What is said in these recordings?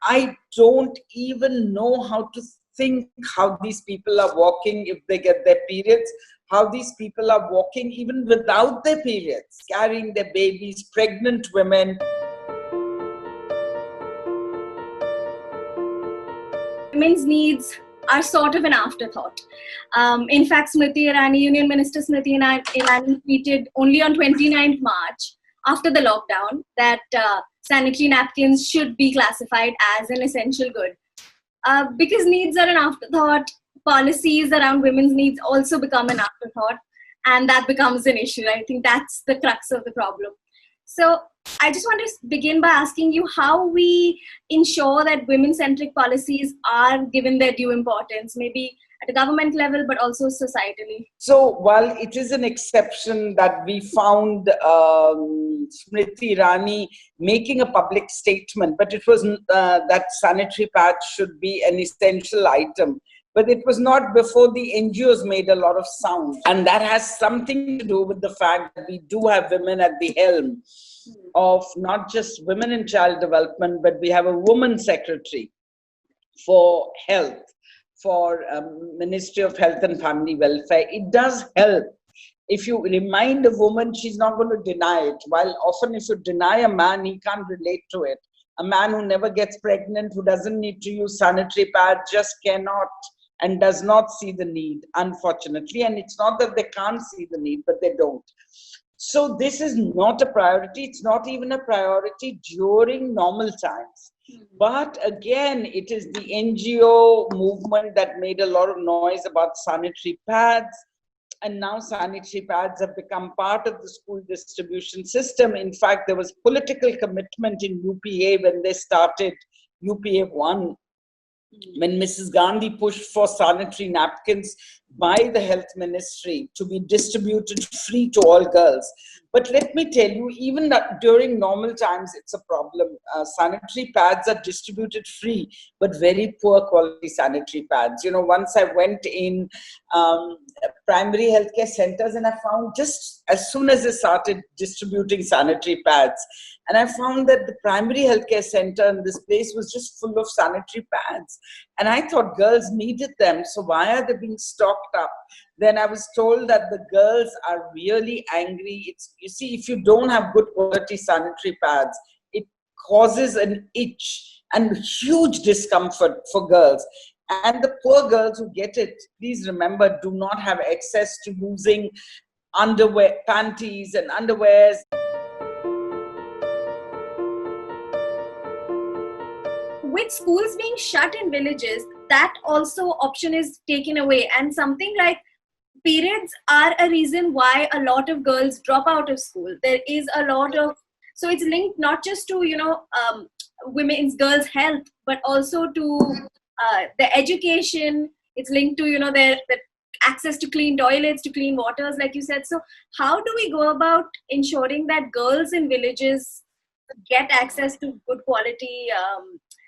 I don't even know how to think how these people are walking if they get their periods, how these people are walking even without their periods, carrying their babies, pregnant women. Women's needs are sort of an afterthought. In fact, Union Minister Smriti Irani tweeted only on 29th March, after the lockdown, that sanitary napkins should be classified as an essential good. Because needs are an afterthought, policies around women's needs also become an afterthought, and that becomes an issue. I think that's the crux of the problem. So I just want to begin by asking you how we ensure that women-centric policies are given their due importance, maybe at a government level, but also societally. So while it is an exception that we found Smriti Irani making a public statement, but it was that sanitary pads should be an essential item. But it was not before the NGOs made a lot of sound. And that has something to do with the fact that we do have women at the helm of not just women in child development, but we have a woman secretary for health, for Ministry of Health and Family Welfare. It does help. If you remind a woman, she's not going to deny it. While often if you deny a man, he can't relate to it. A man who never gets pregnant, who doesn't need to use sanitary pads, just cannot and does not see the need, unfortunately. And it's not that they can't see the need, but they don't. So this is not a priority. It's not even a priority during normal times. But again, it is the NGO movement that made a lot of noise about sanitary pads. And now sanitary pads have become part of the school distribution system. In fact, there was political commitment in UPA when they started UPA 1. When Mrs. Gandhi pushed for sanitary napkins by the health ministry to be distributed free to all girls. But let me tell you, even that during normal times, it's a problem. Sanitary pads are distributed free, but very poor quality sanitary pads. You know, once I went in primary healthcare centers and I found just as soon as they started distributing sanitary pads, and I found that the primary healthcare center in this place was just full of sanitary pads. And I thought girls needed them. So why are they being stocked up? Then I was told that the girls are really angry. You see, if you don't have good quality sanitary pads, it causes an itch and huge discomfort for girls. And the poor girls who get it, please remember, do not have access to using underwear, panties and underwears. With schools being shut in villages, that also option is taken away. And something like periods are a reason why a lot of girls drop out of school. There is a lot of, so it's linked not just to, women's girls' health, but also to the education. It's linked to, their access to clean toilets, to clean waters, like you said. So how do we go about ensuring that girls in villages get access to good quality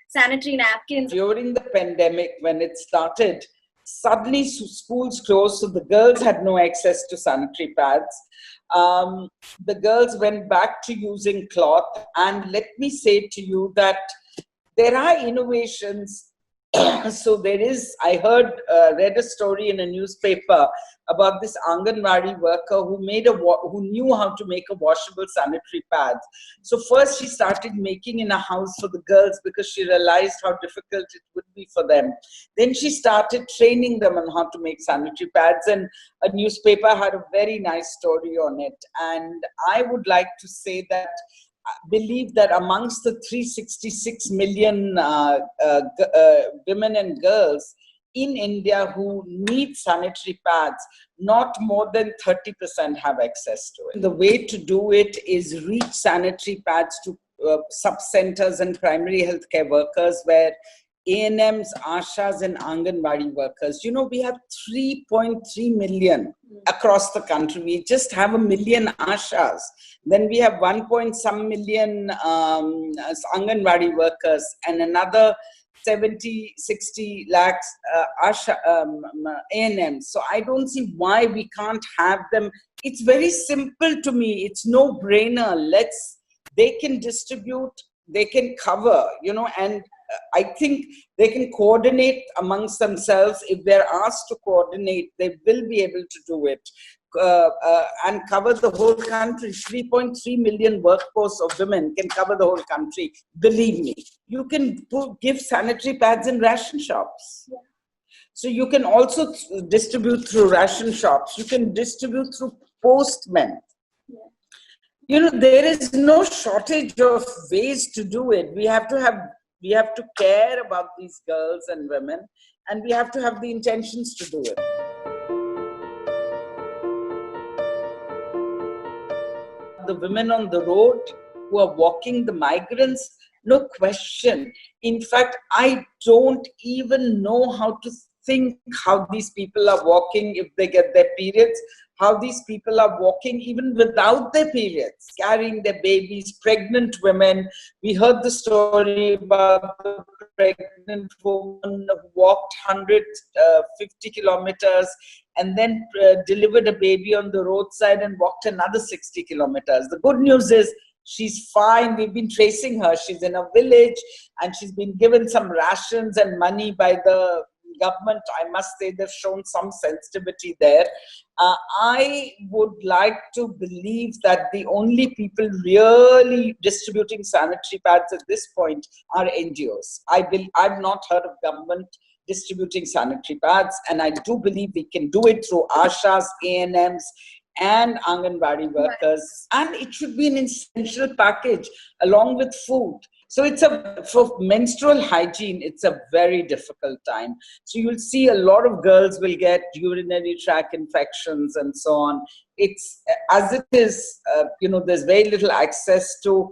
sanitary napkins? During the pandemic, when it started, suddenly schools closed, so the girls had no access to sanitary pads. The girls went back to using cloth. And let me say to you that there are innovations. So there is, I read a story in a newspaper about this Anganwadi worker who knew how to make a washable sanitary pads. So first she started making in a house for the girls because she realized how difficult it would be for them. Then she started training them on how to make sanitary pads, and a newspaper had a very nice story on it. And I would like to say that believe that amongst the 366 million women and girls in India who need sanitary pads, not more than 30% have access to it. The way to do it is reach sanitary pads to sub-centers and primary healthcare workers where ANMs, ASHAs and Anganwadi workers. You know, we have 3.3 million across the country. We just have 1 million ASHAs. Then we have 1 million Anganwadi workers and another 60 lakhs ANMs. So I don't see why we can't have them. It's very simple to me. It's no brainer. They can distribute, they can cover, and I think they can coordinate amongst themselves. If they're asked to coordinate, they will be able to do it. And cover the whole country. 3.3 million workforce of women can cover the whole country. Believe me, you can give sanitary pads in ration shops. Yeah. So you can also distribute through ration shops. You can distribute through postmen. Yeah. You know, there is no shortage of ways to do it. We have to care about these girls and women, and we have to have the intentions to do it. The women on the road who are walking, the migrants, no question. In fact, I don't even know how to think how these people are walking if they get their periods, how these people are walking even without their periods, carrying their babies, pregnant women. We heard the story about the pregnant woman who walked 150 kilometers and then delivered a baby on the roadside and walked another 60 kilometers. The good news is she's fine. We've been tracing her. She's in a village and she's been given some rations and money by the government. I must say they've shown some sensitivity there. I would like to believe that the only people really distributing sanitary pads at this point are NGOs. I've not heard of government distributing sanitary pads, and I do believe we can do it through ASHAs, ANMs, and Anganwadi workers, and it should be an essential package along with food. So for menstrual hygiene, it's a very difficult time. So you'll see a lot of girls will get urinary tract infections and so on. It's as it is, there's very little access to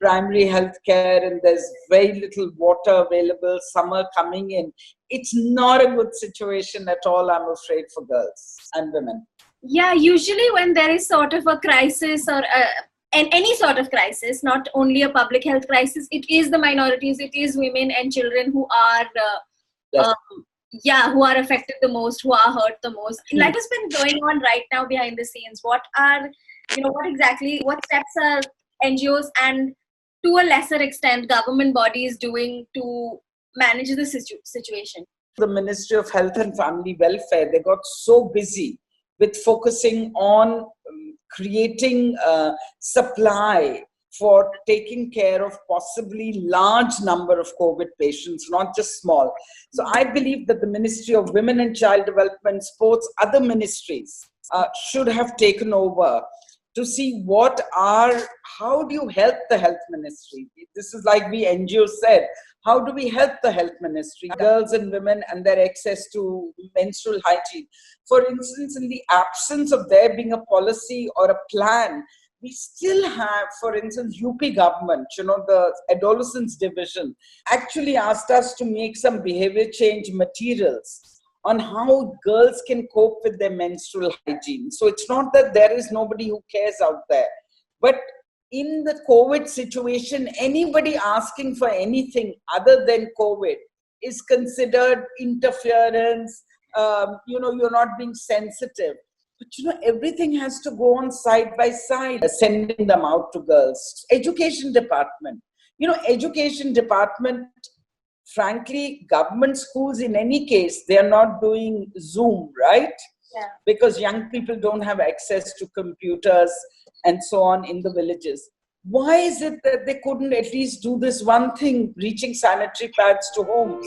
primary health care and there's very little water available, summer coming in. It's not a good situation at all, I'm afraid, for girls and women. Yeah, usually when there is sort of a crisis or any sort of crisis, not only a public health crisis, it is the minorities, it is women and children who are who are affected the most, who are hurt the most. Like has been going on right now behind the scenes. What steps are NGOs and to a lesser extent government bodies doing to manage the situation? The Ministry of Health and Family Welfare, they got so busy with focusing on creating supply for taking care of possibly large number of COVID patients, not just small. So I believe that the Ministry of Women and Child Development, Sports, other ministries should have taken over to see how do you help the health ministry? This is like the NGO said, how do we help the health ministry, girls and women and their access to menstrual hygiene? For instance, in the absence of there being a policy or a plan, we still have, for instance, UP government, the adolescence division, actually asked us to make some behavior change materials on how girls can cope with their menstrual hygiene. So it's not that there is nobody who cares out there, but in the COVID situation, anybody asking for anything other than COVID is considered interference. You're not being sensitive. But everything has to go on side by side, sending them out to girls. Education department. Education department, frankly, government schools in any case, they are not doing Zoom, right? Yeah. Because young people don't have access to computers and so on in the villages. Why is it that they couldn't at least do this one thing, reaching sanitary pads to homes?